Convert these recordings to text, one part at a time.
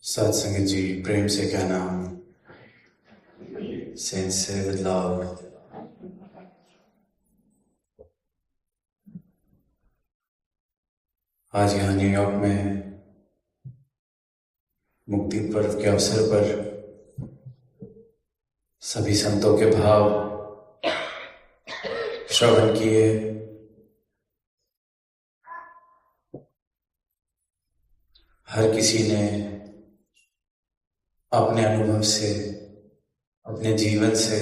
सत्संग जी, प्रेम से कहना, सेंस से विद लव। आज यहाँ न्यूयॉर्क में मुक्ति पर्व के अवसर पर सभी संतों के भाव श्रवण किए। हर किसी ने अपने अनुभव से, अपने जीवन से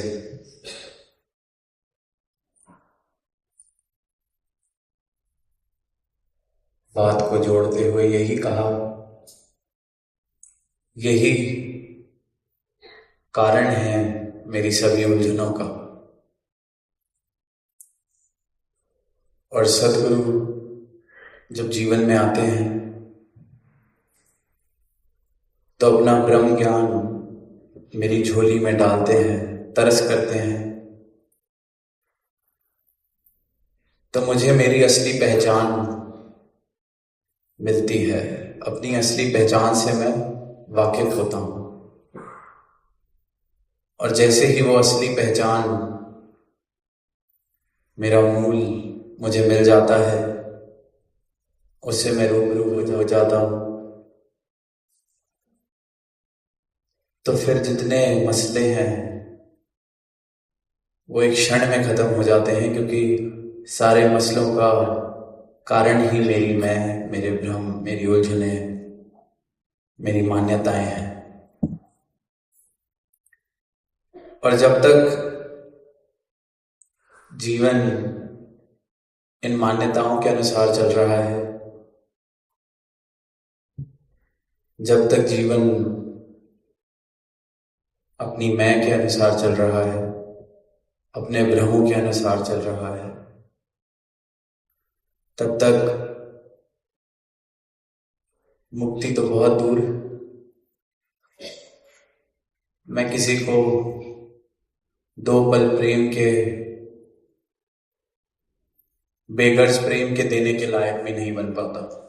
बात को जोड़ते हुए यही कहा, यही कारण है मेरी सभी उलझनों का। और सद्गुरु जब जीवन में आते हैं तो अपना ब्रह्म ज्ञान मेरी झोली में डालते हैं, तरस करते हैं, तो मुझे मेरी असली पहचान मिलती है। अपनी असली पहचान से मैं वाकिफ होता हूँ। और जैसे ही वो असली पहचान, मेरा मूल मुझे मिल जाता है, उससे मैं रूबरू हो जाता हूँ, तो फिर जितने मसले हैं वो एक क्षण में खत्म हो जाते हैं, क्योंकि सारे मसलों का कारण ही मेरे भ्रम, मेरी उलझने, मेरी मान्यताएं हैं। और जब तक जीवन इन मान्यताओं के अनुसार चल रहा है, जब तक जीवन अपनी मैं के अनुसार चल रहा है, अपने भ्रमों के अनुसार चल रहा है, तब तक मुक्ति तो बहुत दूर। मैं किसी को 2 पल प्रेम के, बेगर्ज प्रेम के देने के लायक भी नहीं बन पाता।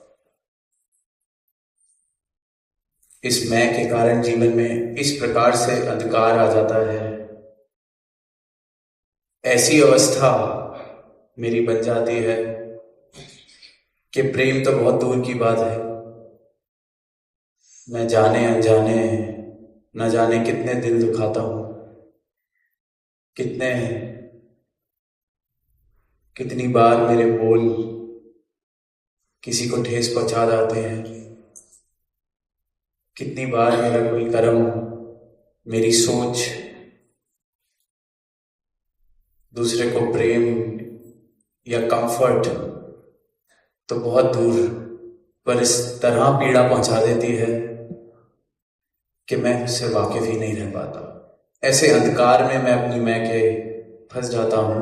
इस मैं के कारण जीवन में इस प्रकार से अंधकार आ जाता है, ऐसी अवस्था मेरी बन जाती है कि प्रेम तो बहुत दूर की बात है। मैं जाने अनजाने न जाने कितने दिल दुखाता हूँ, कितनी बार मेरे बोल किसी को ठेस पहुंचा जाते हैं, कितनी बार मेरा कोई कर्म, मेरी सोच दूसरे को प्रेम या कंफर्ट तो बहुत दूर पर इस तरह पीड़ा पहुंचा देती है कि मैं उससे वाकिफ ही नहीं रह पाता। ऐसे अंधकार में मैं अपनी मैं के फंस जाता हूँ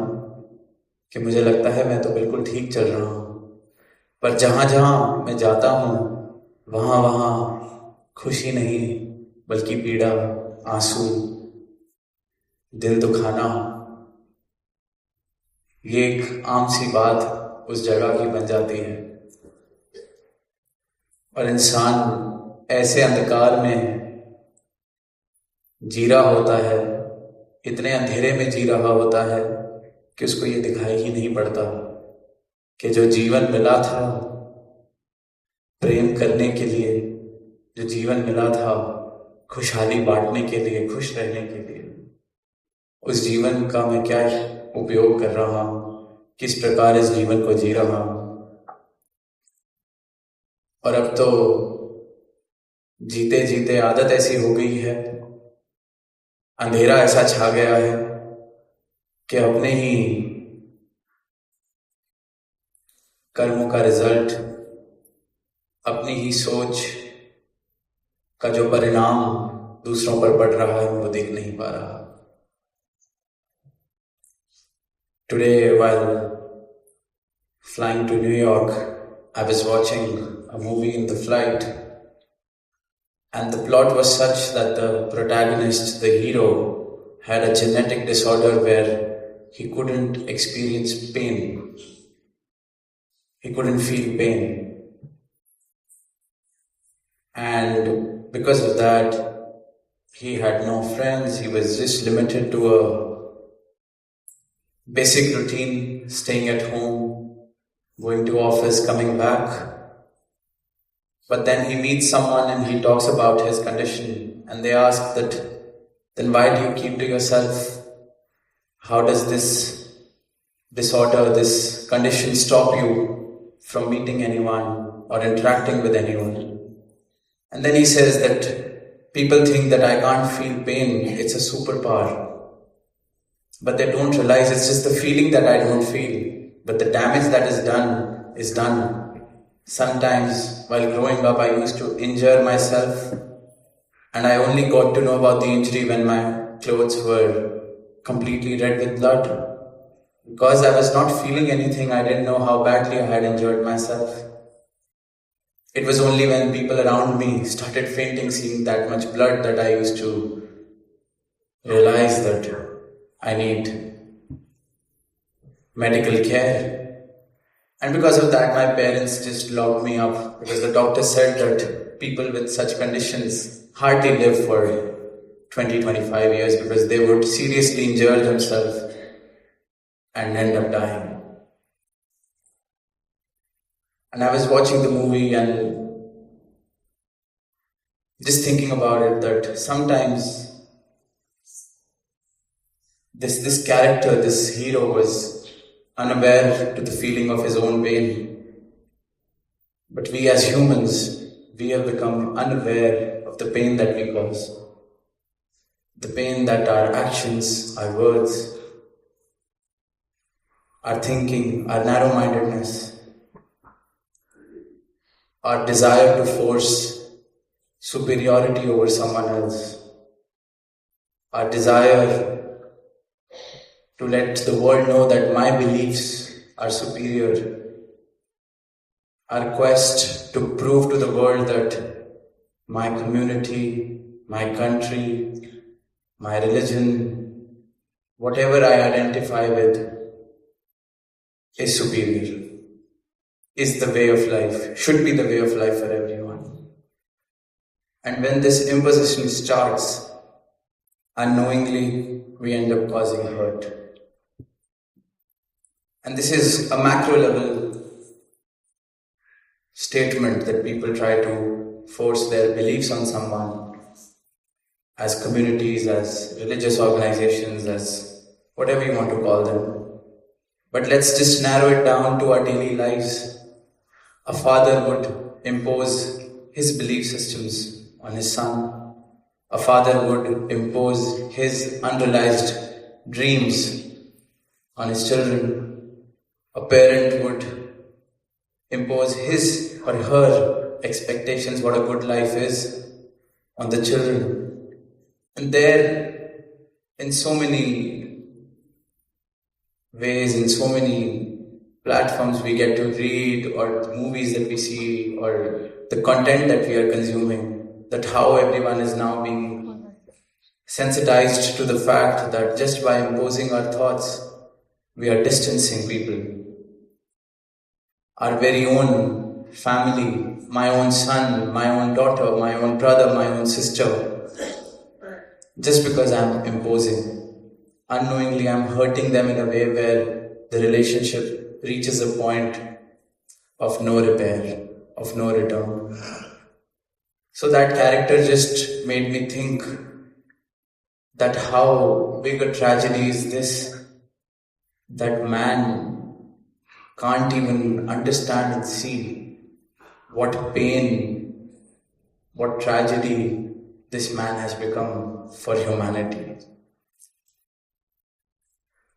कि मुझे लगता है मैं तो बिल्कुल ठीक चल रहा हूँ, पर जहाँ जहाँ मैं जाता हूँ वहाँ वहाँ खुशी नहीं बल्कि पीड़ा, आंसू, दिल दुखाना, ये एक आम सी बात उस जगह की बन जाती है। और इंसान ऐसे अंधकार में जी रहा होता है, इतने अंधेरे में जी रहा होता है कि उसको ये दिखाई ही नहीं पड़ता कि जो जीवन मिला था प्रेम करने के लिए, जो जीवन मिला था खुशहाली बांटने के लिए, खुश रहने के लिए, उस जीवन का मैं क्या उपयोग कर रहा हूँ, किस प्रकार इस जीवन को जी रहा हूँ। और अब तो जीते जीते आदत ऐसी हो गई है, अंधेरा ऐसा छा गया है कि अपने ही कर्मों का रिजल्ट, अपनी ही सोच का जो परिणाम दूसरों पर पड़ रहा है वो देख नहीं पा रहा। Today, while flying to New York, I was watching a movie in the flight, and the plot was such that the protagonist, the hero, had a genetic disorder where he couldn't experience pain. He couldn't feel pain. And because of that, he had no friends. He was just limited to a basic routine, staying at home, going to office, coming back. But then he meets someone and he talks about his condition, and they ask that, then why do you keep to yourself? How does this disorder, this condition stop you from meeting anyone or interacting with anyone? And then he says that people think that I can't feel pain, it's a superpower. But they don't realize it's just the feeling that I don't feel. But the damage that is done is done. Sometimes while growing up, I used to injure myself, and I only got to know about the injury when my clothes were completely red with blood. Because I was not feeling anything, I didn't know how badly I had injured myself. It was only when people around me started fainting, seeing that much blood, that I used to realize that I need medical care. And because of that, my parents just locked me up, because the doctor said that people with such conditions hardly live for 20-25 years, because they would seriously injure themselves and end up dying. And I was watching the movie and just thinking about it, that sometimes this character, this hero, was unaware to the feeling of his own pain. But we as humans, we have become unaware of the pain that we cause. The pain that our actions, our words, our thinking, our narrow-mindedness, our desire to force superiority over someone else, our desire to let the world know that my beliefs are superior, our quest to prove to the world that my community, my country, my religion, whatever I identify with, is superior, is the way of life, should be the way of life for everyone. And when this imposition starts, unknowingly we end up causing hurt. And this is a macro level statement that people try to force their beliefs on someone, as communities, as religious organizations, as whatever you want to call them. But let's just narrow it down to our daily lives. A father would impose his belief systems on his son. A father would impose his unrealized dreams on his children. A parent would impose his or her expectations, what a good life is, on the children. And there, in so many ways, in so many platforms we get to read, or movies that we see, or the content that we are consuming, that how everyone is now being sensitized to the fact that just by imposing our thoughts, we are distancing people. Our very own family, my own son, my own daughter, my own brother, my own sister, just because I'm imposing, unknowingly I'm hurting them in a way where the relationship reaches a point of no repair, of no return. So that character just made me think that how big a tragedy is this, that man can't even understand and see what pain, what tragedy this man has become for humanity.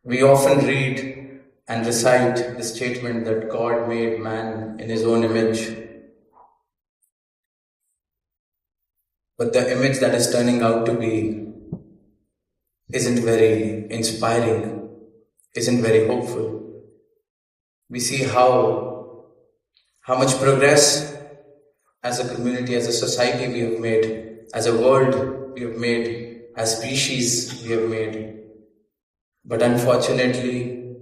We often read and recite the statement that God made man in his own image. But the image that is turning out to be isn't very inspiring, isn't very hopeful. We see how much progress as a community, as a society we have made, as a world we have made, as species we have made. But unfortunately,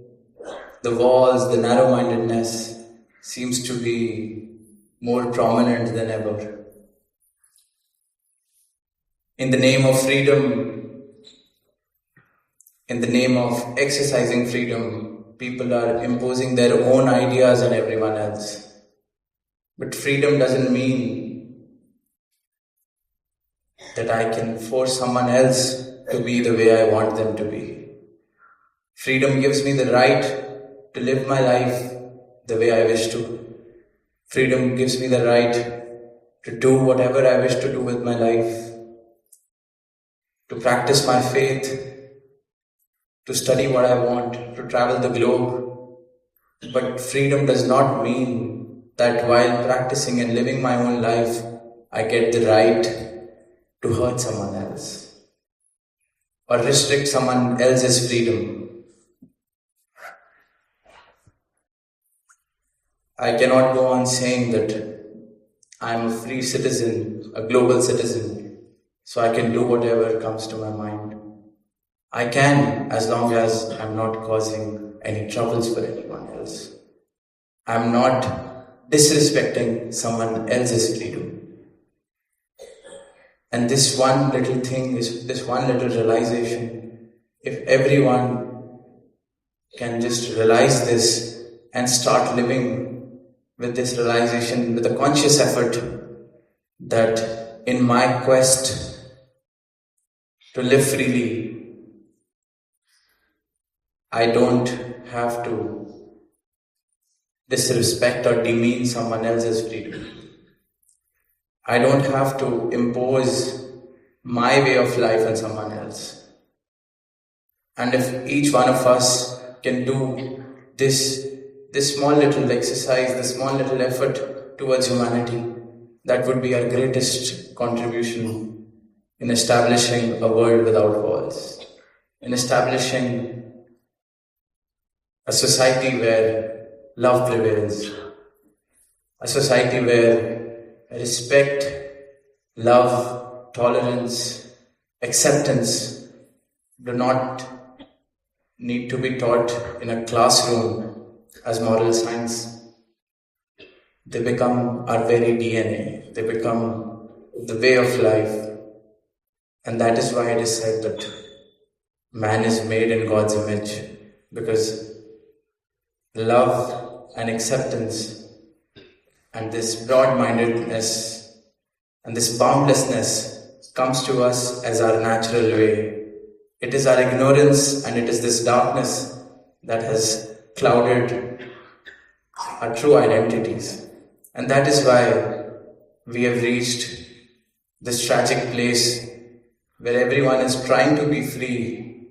the walls, the narrow-mindedness seems to be more prominent than ever. In the name of freedom, in the name of exercising freedom, people are imposing their own ideas on everyone else. But freedom doesn't mean that I can force someone else to be the way I want them to be. Freedom gives me the right to live my life the way I wish to. Freedom gives me the right to do whatever I wish to do with my life, to practice my faith, to study what I want, to travel the globe. But freedom does not mean that while practicing and living my own life, I get the right to hurt someone else or restrict someone else's freedom. I cannot go on saying that I am a free citizen, a global citizen, so I can do whatever comes to my mind. I can, as long as I'm not causing any troubles for anyone else. I'm not disrespecting someone else's freedom. And this one little thing, this one little realization, if everyone can just realize this and start living with this realization, with a conscious effort that in my quest to live freely, I don't have to disrespect or demean someone else's freedom. I don't have to impose my way of life on someone else. And if each one of us can do this small little exercise, this small little effort towards humanity, that would be our greatest contribution in establishing a world without walls, in establishing a society where love prevails, a society where respect, love, tolerance, acceptance do not need to be taught in a classroom as moral science. They become our very DNA. They become the way of life. And that is why it is said that man is made in God's image, because love and acceptance and this broad-mindedness and this boundlessness comes to us as our natural way. It is our ignorance and it is this darkness that has clouded our true identities. And that is why we have reached this tragic place where everyone is trying to be free,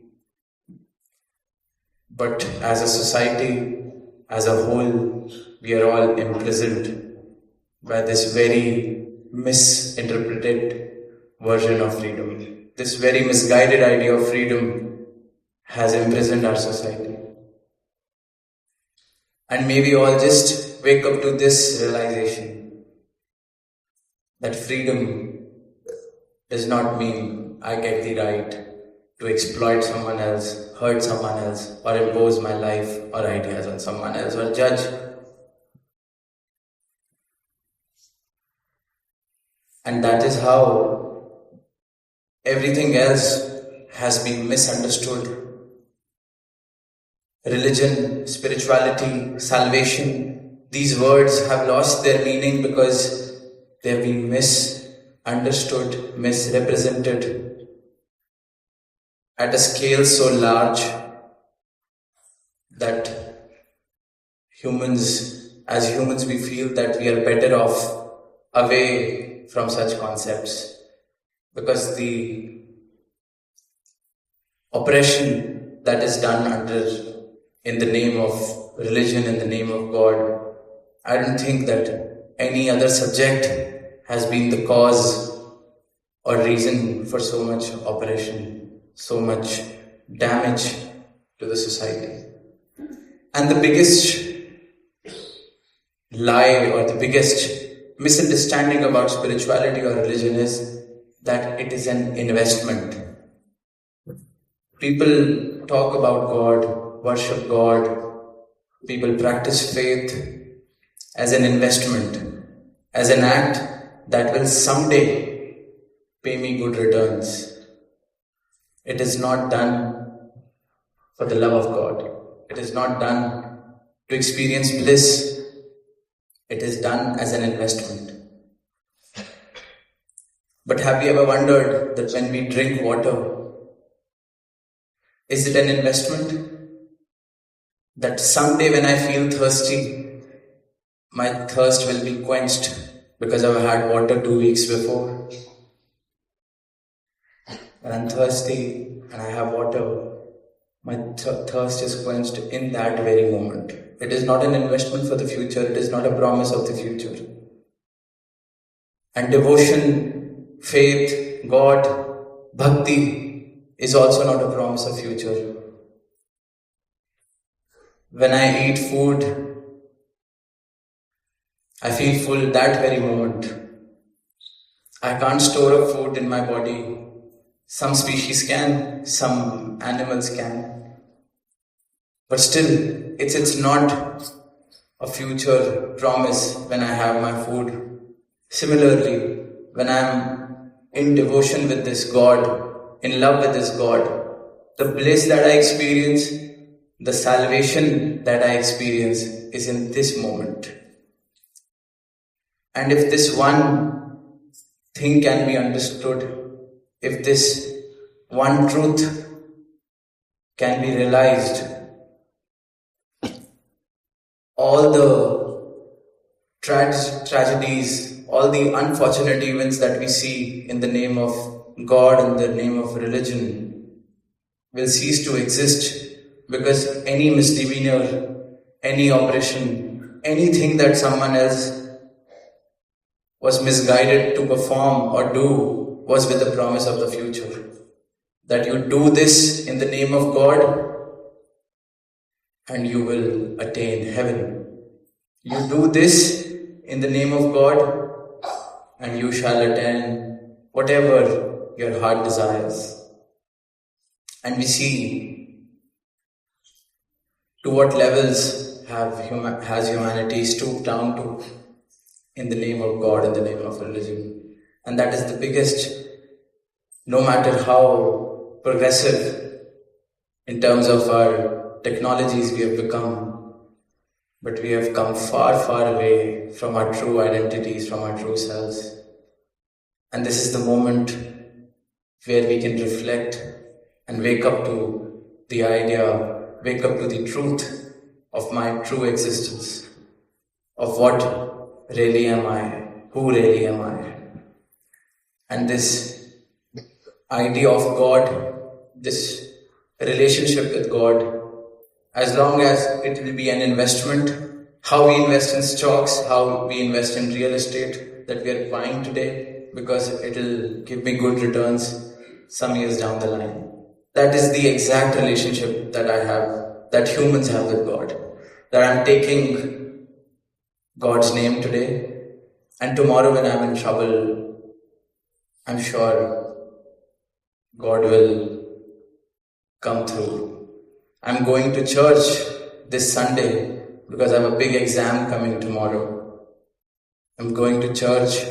but as a society, as a whole, we are all imprisoned by this very misinterpreted version of freedom. This very misguided idea of freedom has imprisoned our society. And may we all just wake up to this realization that freedom does not mean I get the right to exploit someone else, hurt someone else, or impose my life or ideas on someone else, or judge. And that is how everything else has been misunderstood. Religion, spirituality, salvation, these words have lost their meaning because they have been misunderstood, misrepresented at a scale so large that as humans, we feel that we are better off away from such concepts, because the oppression that is done in the name of religion, in the name of God, I don't think that any other subject has been the cause or reason for so much oppression, so much damage to the society. And the biggest lie or the biggest misunderstanding about spirituality or religion is that it is an investment. People talk about God, worship God, people practice faith as an investment, as an act that will someday pay me good returns. It is not done for the love of God. It is not done to experience bliss. It is done as an investment. But have you ever wondered that when we drink water, is it an investment? That someday when I feel thirsty, my thirst will be quenched because I've had water 2 weeks before. When I'm thirsty and I have water, my thirst is quenched in that very moment. It is not an investment for the future. It is not a promise of the future. And devotion, faith, God, bhakti is also not a promise of future. When I eat food, I feel full that very moment. I can't store up food in my body. Some species can, some animals can. But still, it's not a future promise when I have my food. Similarly, when I'm in devotion with this God, in love with this God, the bliss that I experience, the salvation that I experience is in this moment. And if this one thing can be understood, if this one truth can be realized, all the tragedies, all the unfortunate events that we see in the name of God, in the name of religion, will cease to exist, because any misdemeanor, any oppression, anything that someone else was misguided to perform or do was with the promise of the future. That you do this in the name of God and you will attain heaven. You do this in the name of God and you shall attain whatever your heart desires. And we see to what levels has humanity stooped down to in the name of God, in the name of religion. And that is the biggest, no matter how progressive in terms of our technologies we have become, but we have come far, far away from our true identities, from our true selves. And this is the moment where we can reflect and wake up to the idea, wake up to the truth of my true existence, of what really am I, who really am I. And this idea of God, this relationship with God, as long as it will be an investment, how we invest in stocks, how we invest in real estate that we are buying today, because it will give me good returns some years down the line. That is the exact relationship that I have, that humans have with God. That I'm taking God's name today, and tomorrow when I'm in trouble, I'm sure God will come through. I'm going to church this Sunday because I have a big exam coming tomorrow. I'm going to church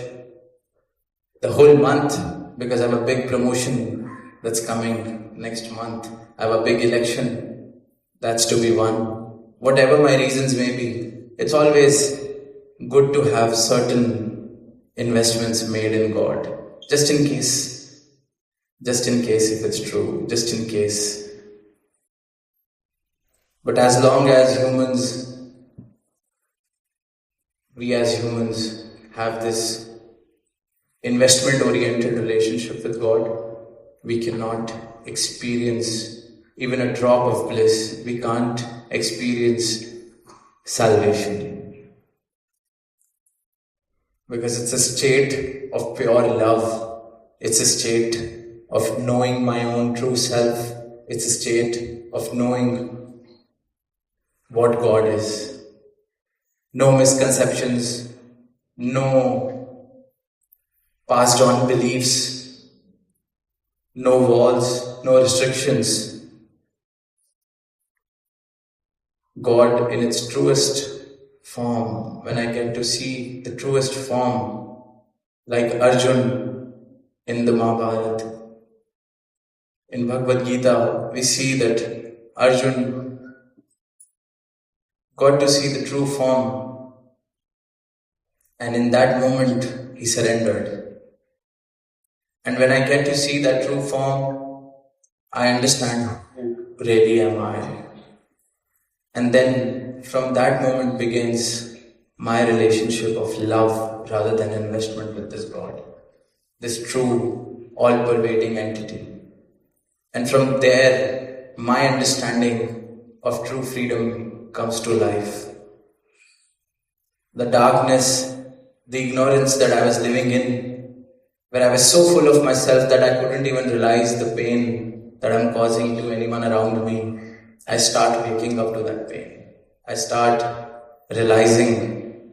the whole month because I have a big promotion that's coming next month. I have a big election that's to be won. Whatever my reasons may be, it's always good to have certain investments made in God. Just in case if it's true, just in case. But as long as we as humans have this investment-oriented relationship with God, we cannot experience even a drop of bliss. We can't experience salvation. Because it's a state of pure love. It's a state of knowing my own true self. It's a state of knowing what God is. No misconceptions, no passed on beliefs, no walls, no restrictions. God in its truest form, when I get to see the truest form, like Arjun in the Mahabharata. In Bhagavad Gita, we see that Arjun got to see the true form, and in that moment he surrendered. And when I get to see that true form, I understand who really am I. And then from that moment begins my relationship of love rather than investment with this God, this true, all-pervading entity. And from there, my understanding of true freedom comes to life. The darkness, the ignorance that I was living in, where I was so full of myself that I couldn't even realize the pain that I'm causing to anyone around me, I start waking up to that pain. I start realizing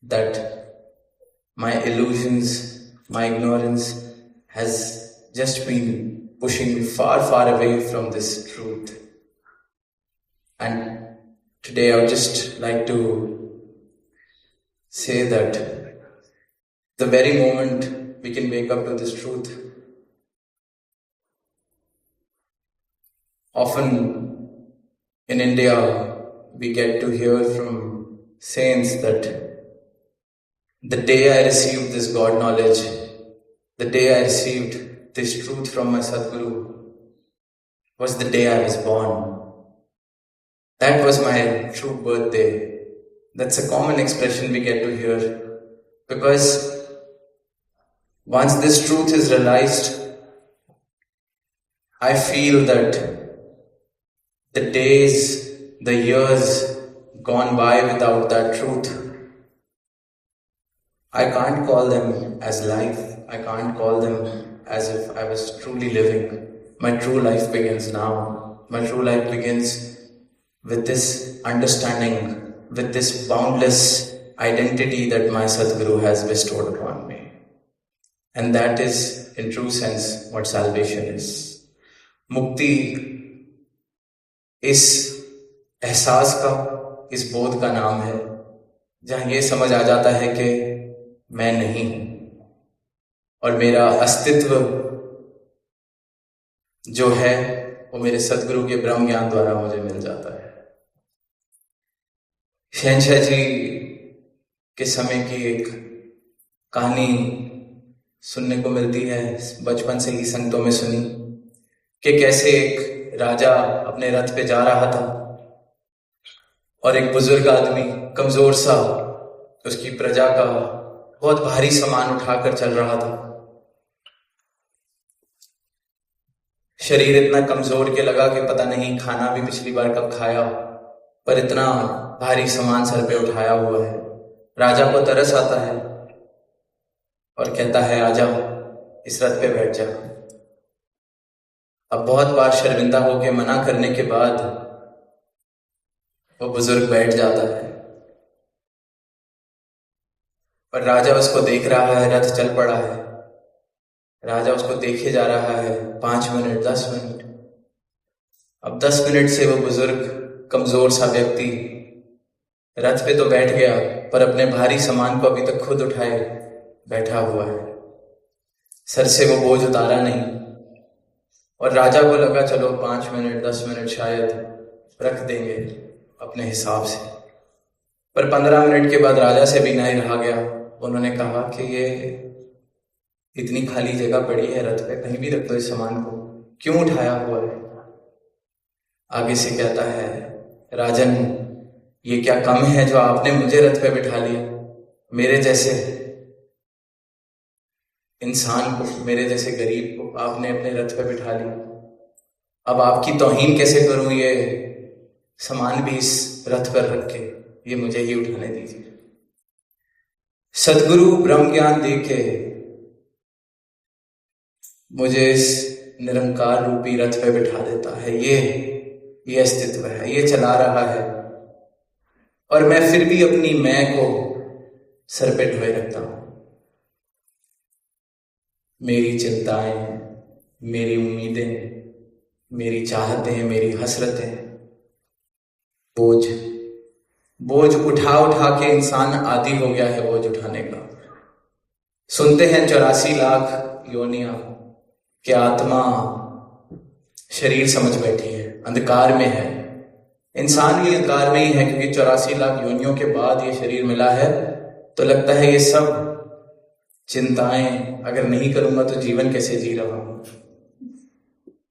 that my illusions, my ignorance has just been pushing me far, far away from this truth. And today I would just like to say that the very moment we can wake up to this truth, often in India we get to hear from saints that the day I received this God knowledge, the day I received this truth from my Sadguru, was the day I was born. That was my true birthday. That's a common expression we get to hear. Because once this truth is realized, I feel that the days, the years gone by without that truth, I can't call them as life. I can't call them as if I was truly living. My true life begins now. My true life begins with this understanding, with this boundless identity that my Sadguru has bestowed upon me. And that is, in true sense, what salvation is. Mukti इस एहसास का, इस बोध का नाम है, जहाँ ये समझ आ जाता है कि मैं नहीं हूँ और मेरा अस्तित्व जो है वो मेरे सद्गुरु के ब्रह्म ज्ञान द्वारा मुझे मिल जाता है। शहंशाह जी के समय की एक कहानी सुनने को मिलती है, बचपन से ही संतों में सुनी, कि कैसे एक राजा अपने रथ पे जा रहा था और एक बुजुर्ग आदमी, कमजोर सा, उसकी प्रजा का बहुत भारी सामान उठाकर चल रहा था। शरीर इतना कमजोर के लगा कि पता नहीं खाना भी पिछली बार कब खाया, पर इतना भारी सामान सर पे उठाया हुआ है। राजा को तरस आता है और कहता है, आजा इस रथ पे बैठ जा। अब बहुत बार शर्मिंदा होकर मना करने के बाद वो बुजुर्ग बैठ जाता है और राजा उसको देख रहा है। रथ चल पड़ा है, राजा उसको देखे जा रहा है। 5 मिनट, 10 मिनट, अब 10 मिनट से वो बुजुर्ग कमजोर सा व्यक्ति रथ पे तो बैठ गया, पर अपने भारी सामान को अभी तक खुद उठाए बैठा हुआ है। सर से वो बोझ उतारा नहीं और राजा को लगा चलो 5 मिनट, 10 मिनट शायद रख देंगे अपने हिसाब से, पर 15 मिनट के बाद राजा से भी नहीं रहा गया। उन्होंने कहा कि ये इतनी खाली जगह पड़ी है रथ पे, कहीं भी रख दो इस सामान को, क्यों उठाया हुआ है? आगे से कहता है, राजन ये क्या कम है जो आपने मुझे रथ पे बिठा लिया? मेरे जैसे इंसान को, मेरे जैसे गरीब को आपने अपने रथ पे बिठा लिया। अब आपकी तौहीन कैसे करूं? ये सामान भी इस रथ पर रख के ये मुझे ही उठाने दीजिए। सद्गुरु ब्रह्म ज्ञान देके मुझे इस निरंकार रूपी रथ पे बिठा देता है। ये अस्तित्व है, ये चला रहा है और मैं फिर भी अपनी मैं को सर पे ढोए रखता हूं। मेरी चिंताएं, मेरी उम्मीदें, मेरी चाहतें, मेरी हसरतें, बोझ उठा उठा के इंसान आदी हो गया है बोझ उठाने का। सुनते हैं 84 लाख योनियां कि आत्मा शरीर समझ बैठी है, अंधकार में है। इंसान भी अंधकार में ही है, क्योंकि 84 लाख योनियों के बाद ये शरीर मिला है। तो लगता है ये सब चिंताएं अगर नहीं करूंगा तो जीवन कैसे जी रहा हूं,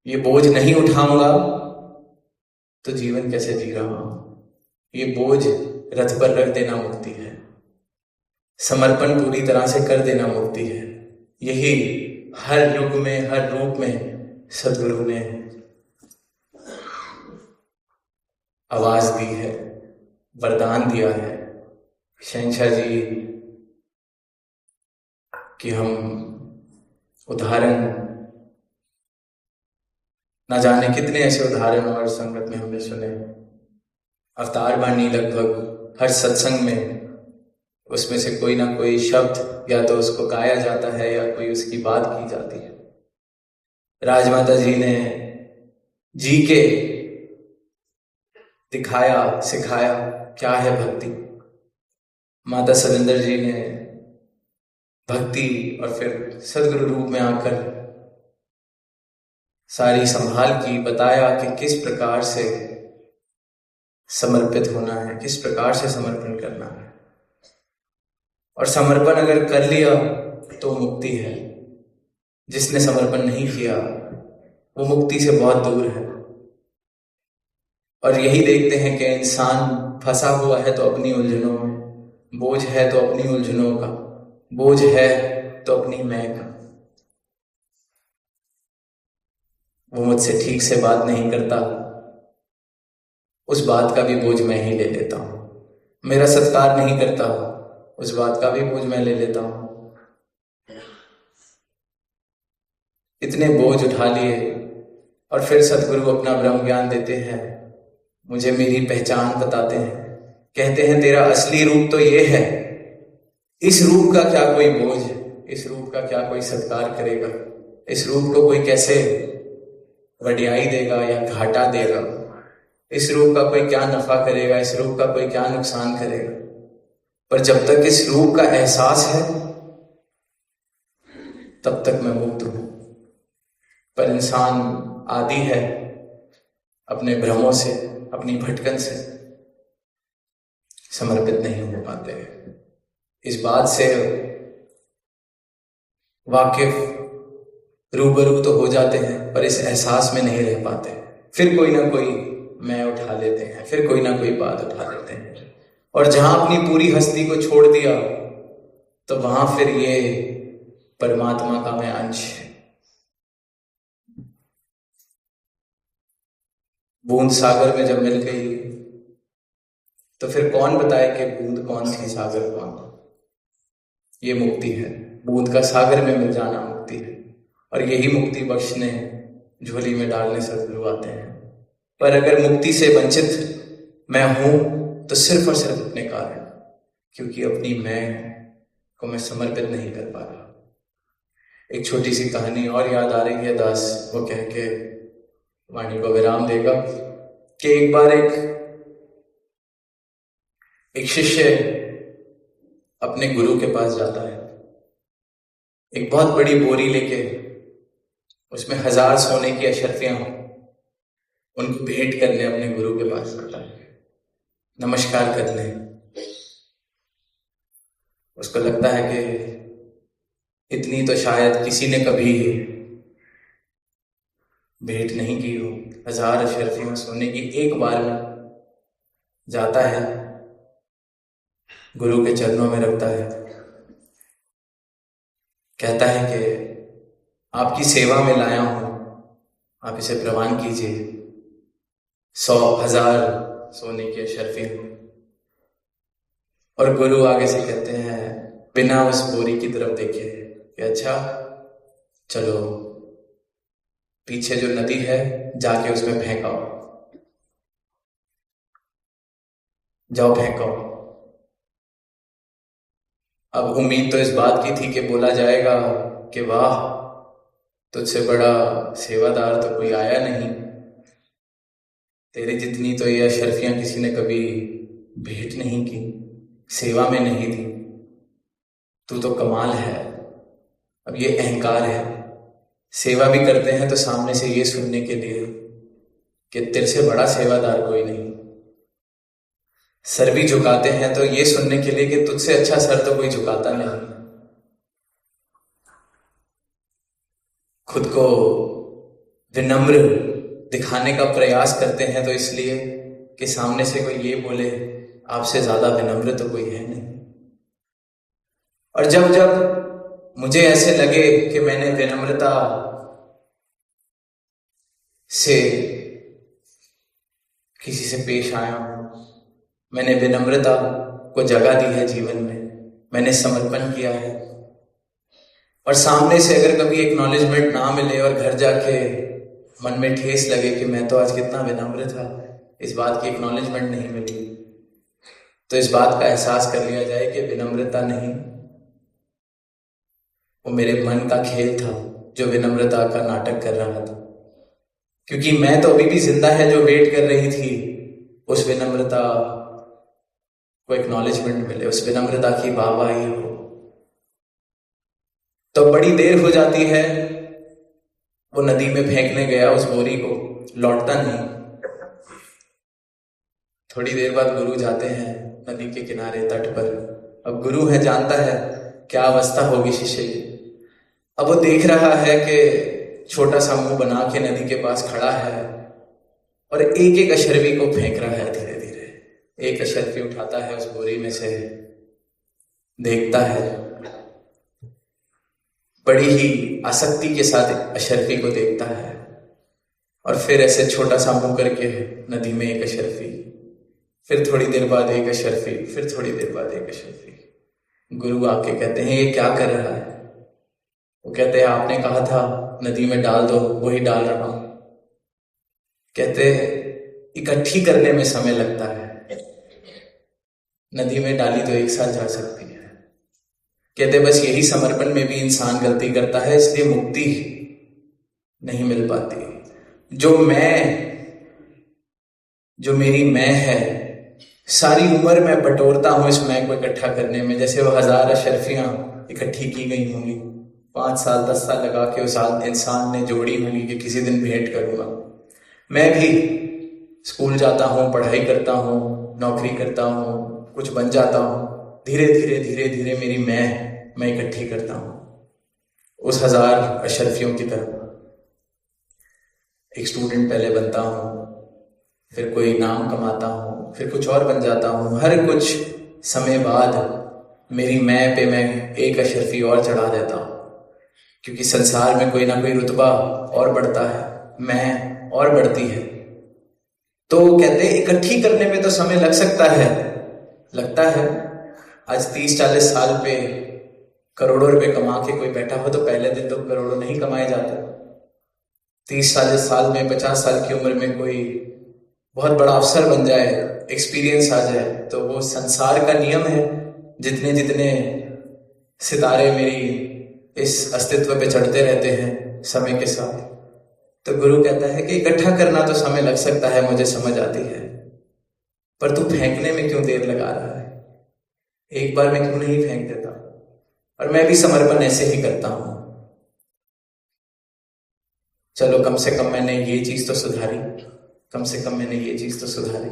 ये बोझ नहीं उठाऊंगा तो जीवन कैसे जी रहा हूं। ये बोझ रथ पर रख देना मुक्ति है, समर्पण पूरी तरह से कर देना मुक्ति है। यही हर युग में, हर रूप में सदगुरु ने आवाज दी है, वरदान दिया है। शहंशाह जी कि हम उदाहरण ना जाने कितने ऐसे उदाहरण और संगत में हमने सुने। अवतार वाणी लगभग हर सत्संग में उसमें से कोई ना कोई शब्द या तो उसको गाया जाता है या कोई उसकी बात की जाती है। राजमाता जी ने जी के दिखाया, सिखाया क्या है भक्ति। माता सविंदर जी ने भक्ति और फिर सदगुरु रूप में आकर सारी संभाल की, बताया कि किस प्रकार से समर्पित होना है, किस प्रकार से समर्पण करना है। और समर्पण अगर कर लिया तो मुक्ति है, जिसने समर्पण नहीं किया वो मुक्ति से बहुत दूर है। और यही देखते हैं कि इंसान फंसा हुआ है तो अपनी उलझनों में, बोझ है तो अपनी उलझनों का, बोझ है तो अपनी मैं का। वो मुझसे ठीक से बात नहीं करता, उस बात का भी बोझ मैं ही ले लेता हूं। मेरा सत्कार नहीं करता, उस बात का भी बोझ मैं ले लेता हूं। इतने बोझ उठा लिए और फिर सदगुरु अपना ब्रह्म ज्ञान देते हैं, मुझे मेरी पहचान बताते हैं, कहते हैं तेरा असली रूप तो ये है। इस रूप का क्या कोई बोझ, इस रूप का क्या कोई सत्कार करेगा, इस रूप को कोई कैसे वडियाई देगा या घाटा देगा, इस रूप का कोई क्या नफा करेगा, इस रूप का कोई क्या नुकसान करेगा। पर जब तक इस रूप का एहसास है तब तक मैं मुक्त हूं। पर इंसान आदी है अपने भ्रमों से, अपनी भटकन से, समर्पित नहीं हो पाते। इस बात से वाकिफ रूबरू तो हो जाते हैं पर इस एहसास में नहीं रह पाते। फिर कोई ना कोई मैं उठा लेते हैं, फिर कोई ना कोई बात उठा लेते हैं। और जहां अपनी पूरी हस्ती को छोड़ दिया तो वहां फिर ये परमात्मा का मैं अंश, बूंद सागर में जब मिल गई तो फिर कौन बताए कि बूंद कौन सी, सागर कौन। ये मुक्ति है, बूंद का सागर में मिल जाना मुक्ति है। और यही मुक्ति बख्शने, झोली में डालने सदगुरु आते हैं। पर अगर मुक्ति से वंचित मैं हूं तो सिर्फ और सिर्फ अपने कारण, क्योंकि अपनी मैं को मैं समर्पित नहीं कर पा रहा। एक छोटी सी कहानी और याद आ रही है, दास वो कह के वाणी को विराम देगा कि एक बार एक शिष्य अपने गुरु के पास जाता है, एक बहुत बड़ी बोरी लेके, उसमें 1000 सोने की अशर्फियां हों, उनको भेंट करने अपने गुरु के पास जाता है, नमस्कार करने। उसको लगता है कि इतनी तो शायद किसी ने कभी भेंट नहीं की हो। 1000 अशर्फियां सोने की एक बार में जाता है, गुरु के चरणों में रखता है, कहता है कि आपकी सेवा में लाया हूं, आप इसे प्रवान कीजिए। 100,000 सोने की अशर्फियां। और गुरु आगे से कहते हैं बिना उस बोरी की तरफ देखे कि अच्छा चलो पीछे जो नदी है जाके उसमें फेंकाओ, जाओ फेंको। अब उम्मीद तो इस बात की थी कि बोला जाएगा कि वाह तुझसे बड़ा सेवादार तो कोई आया नहीं, तेरी जितनी तो ये अशर्फियां किसी ने कभी भेंट नहीं की, सेवा में नहीं दी, तू तो कमाल है। अब ये अहंकार है। सेवा भी करते हैं तो सामने से ये सुनने के लिए कि तेरे से बड़ा सेवादार कोई नहीं। सर भी झुकाते हैं तो ये सुनने के लिए कि तुझसे अच्छा सर तो कोई झुकाता नहीं। खुद को विनम्र दिखाने का प्रयास करते हैं तो इसलिए कि सामने से कोई ये बोले आपसे ज्यादा विनम्र तो कोई है नहीं। और जब जब मुझे ऐसे लगे कि मैंने विनम्रता से किसी से पेश आया हूं, मैंने विनम्रता को जगह दी है जीवन में, मैंने समर्पण किया है, और सामने से अगर कभी एक्नॉलेजमेंट ना मिले और घर जाके मन में ठेस लगे कि मैं तो आज कितना विनम्र था, इस बात की एक्नॉलेजमेंट नहीं मिली, तो इस बात का एहसास कर लिया जाए कि विनम्रता नहीं, वो मेरे मन का खेल था जो विनम्रता का नाटक कर रहा था। क्योंकि मैं तो अभी भी जिंदा है जो वेट कर रही थी उस विनम्रता को एक्नॉलेजमेंट मिले, उस विनम्रता की वाहवाही हो। तो बड़ी देर हो जाती है, वो नदी में फेंकने गया उस बोरी को, लौटता नहीं। थोड़ी देर बाद गुरु जाते हैं नदी के किनारे तट पर। अब गुरु है, जानता है क्या अवस्था होगी शिष्य की। अब वो देख रहा है कि छोटा सा मुंह बना के नदी के पास खड़ा है और एक एक अशर्फी को फेंक रहा है धीरे धीरे। एक अशर्फी उठाता है उस बोरी में से, देखता है, बड़ी ही आसक्ति के साथ अशर्फी को देखता है, और फिर ऐसे छोटा सा मुंह करके नदी में एक अशर्फी, फिर थोड़ी देर बाद एक अशर्फी, फिर थोड़ी देर बाद एक अशर्फी। गुरु आके कहते हैं ये क्या कर रहा है? वो कहते हैं आपने कहा था नदी में डाल दो, वही डाल रहा हूं। कहते इकट्ठी करने में समय लगता है, नदी में डाली तो एक साथ जा सकती है। कहते बस यही समर्पण में भी इंसान गलती करता है, इसलिए मुक्ति नहीं मिल पाती। जो मेरी मैं है, सारी उम्र मैं बटोरता हूं इस मैं को इकट्ठा करने में। जैसे वो 1000 अशर्फियां इकट्ठी की गई होंगी, 5 साल 10 साल लगा के उस इंसान ने जोड़ी होंगी कि किसी दिन भेंट करूंगा। मैं भी स्कूल जाता हूँ, पढ़ाई करता हूँ, नौकरी करता हूँ, कुछ बन जाता हूँ, धीरे धीरे धीरे धीरे मेरी मैं इकट्ठी करता हूँ उस 1000 अशर्फियों की तरह। एक स्टूडेंट पहले बनता हूँ, फिर कोई नाम कमाता हूँ, फिर कुछ और बन जाता हूँ। हर कुछ समय बाद मेरी मैं पे मैं एक अशर्फी और चढ़ा देता हूँ, क्योंकि संसार में कोई ना कोई रुतबा और बढ़ता है, मैं और बढ़ती है। तो कहते हैं इकट्ठी करने में तो समय लग सकता है, लगता है। आज 30-40 साल पे करोड़ों रुपए कमा के कोई बैठा हो तो पहले दिन तो करोड़ों नहीं कमाए जाते। 30-40 साल में, 50 साल की उम्र में कोई बहुत बड़ा अफसर बन जाए, एक्सपीरियंस आ जाए, तो वो संसार का नियम है। जितने जितने सितारे मेरी इस अस्तित्व पे चढ़ते रहते हैं समय के साथ। तो गुरु कहता है कि इकट्ठा करना तो समय लग सकता है, मुझे समझ आती है, पर तू फेंकने में क्यों देर लगा रहा है? एक बार में क्यों नहीं फेंक देता? और मैं भी समर्पण ऐसे ही करता हूं। चलो कम से कम मैंने ये चीज तो सुधारी, कम से कम मैंने ये चीज तो सुधारी,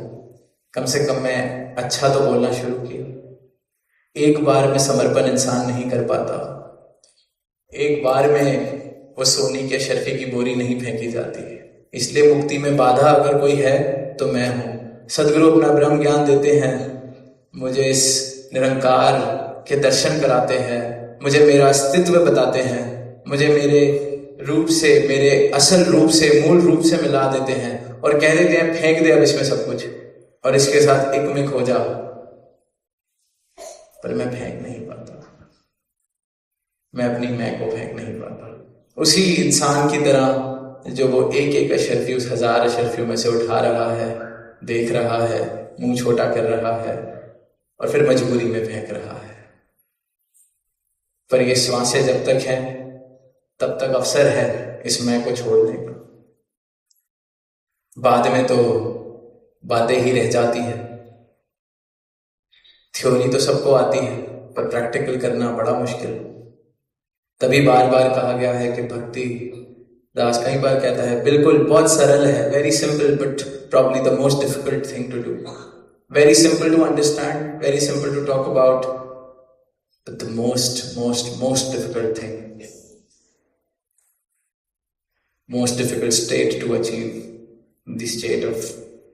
कम से कम मैं अच्छा तो बोलना शुरू किया। एक बार में समर्पण इंसान नहीं कर पाता, एक बार में वो सोने की अशर्फी की बोरी नहीं फेंकी जाती है। इसलिए मुक्ति में बाधा अगर कोई है तो मैं हूं। सदगुरु अपना ब्रह्म ज्ञान देते हैं, मुझे इस निरंकार के दर्शन कराते हैं, मुझे मेरा अस्तित्व बताते हैं, मुझे मेरे रूप से, मेरे असल रूप से, मूल रूप से मिला देते हैं और कह देते हैं फेंक दे अब इसमें सब कुछ और इसके साथ एक में खो जा। पर मैं फेंक नहीं पाता, मैं अपनी मैं को फेंक नहीं पाता। उसी इंसान की तरह जो वो एक एक अशर्फी उस 1000 अशर्फियों में से उठा रहा है, देख रहा है, मुंह छोटा कर रहा है और फिर मजबूरी में फेंक रहा है। पर ये श्वासें जब तक है तब तक अवसर है इस मैं को छोड़ने का। बाद में तो बातें ही रह जाती है। थ्योरी तो सबको आती है पर प्रैक्टिकल करना बड़ा मुश्किल। तभी बार बार कहा गया है कि भक्ति दास कई बार कहता है बिल्कुल बहुत सरल है, very simple but probably the most difficult thing to do, very simple to understand, very simple to talk about, but the most difficult thing, most difficult state to achieve, the state of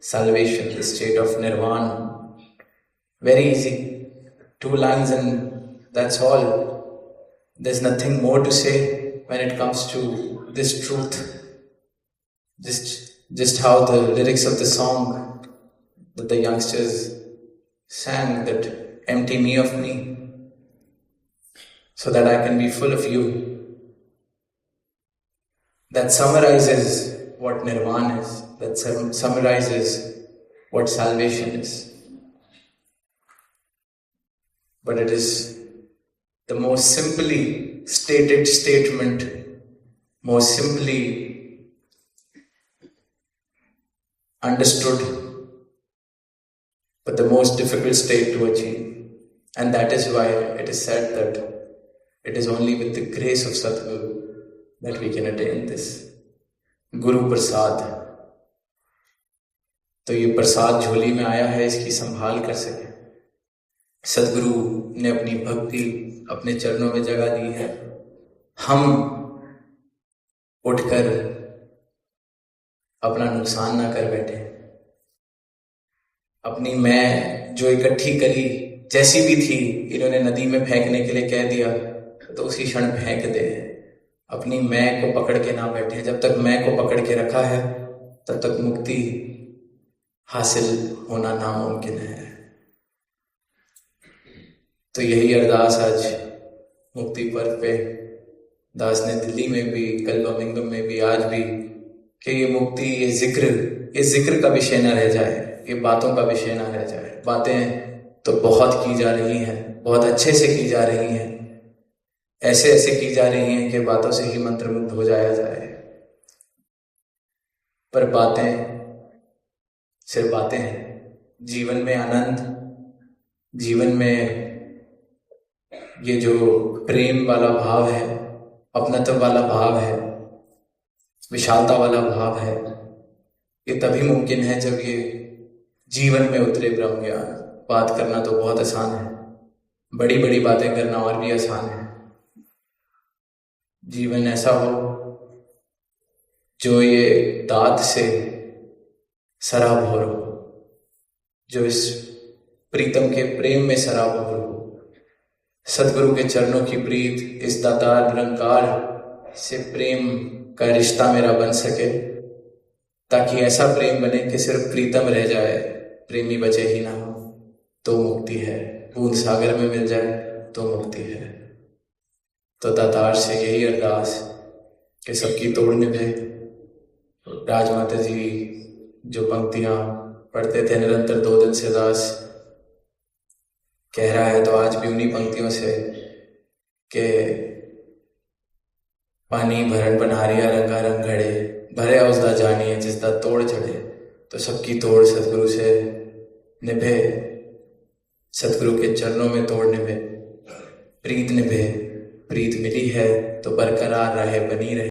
salvation, the state of nirvana. Very easy, 2 lines and that's all. There's nothing more to say when it comes to this truth. Just how the lyrics of the song that the youngsters sang, that empty me of me so that I can be full of you. That summarizes what nirvana is, that summarizes what salvation is. But it is the most simply stated statement, most simply understood, but the most difficult state to achieve. And that is why it is said that it is only with the grace of Sadguru that we can attain this. Guru Prasad, तो ये प्रसाद झोली में आया है, इसकी संभाल कर सके। सदगुरु ने अपनी भक्ति अपने चरणों में जगह दी है। हम उठकर अपना नुकसान ना कर बैठे, अपनी मैं जो इकट्ठी करी जैसी भी थी, इन्होंने नदी में फेंकने के लिए कह दिया तो उसी क्षण फेंक दे। अपनी मैं को पकड़ के ना बैठे, जब तक मैं को पकड़ के रखा है तब तक मुक्ति हासिल होना नामुमकिन है। तो यही अरदास आज मुक्ति पर्व पे दास ने दिल्ली में भी, कल बर्मिंघम में भी, आज भी, कि ये मुक्ति, ये जिक्र का विषय ना रह जाए, ये बातों का विषय ना रह जाए। बातें तो बहुत की जा रही हैं, बहुत अच्छे से की जा रही हैं, ऐसे ऐसे की जा रही हैं कि बातों से ही मंत्रमुग्ध हो जाया जाए, पर बातें सिर्फ बातें हैं। जीवन में आनंद, जीवन में ये जो प्रेम वाला भाव है, अपनत्व वाला भाव है, विशालता वाला भाव है, ये तभी मुमकिन है जब ये जीवन में उतरे ब्रह्म ज्ञान। बात करना तो बहुत आसान है, बड़ी बड़ी बातें करना और भी आसान है। जीवन ऐसा हो जो ये दात से सराबोर हो, जो इस प्रीतम के प्रेम में सराबोर हो। सदगुरु के चरणों की प्रीत, इस दातार निरंकार से प्रेम का रिश्ता मेरा बन सके, ताकि ऐसा प्रेम बने कि सिर्फ प्रीतम रह जाए, प्रेमी बचे ही ना हो तो मुक्ति है। बूंद सागर में मिल जाए तो मुक्ति है। तो दातार से यही अरदास कि सबकी तोड़ निभे। राजमाता जी जो पंक्तियां पढ़ते थे निरंतर 2 दिन से, दास कह रहा है तो आज भी उन्हीं पंक्तियों से कि पानी भरण पनहारिया रंगा रंग घड़े, भरे उसदा जानिए जिसदा तोड़ चढ़े। तो सबकी तोड़ सदगुरु से निभे, सदगुरु के चरणों में तोड़ निभे, प्रीत निभे। प्रीत मिली है तो बरकरार रहे, बनी रहे।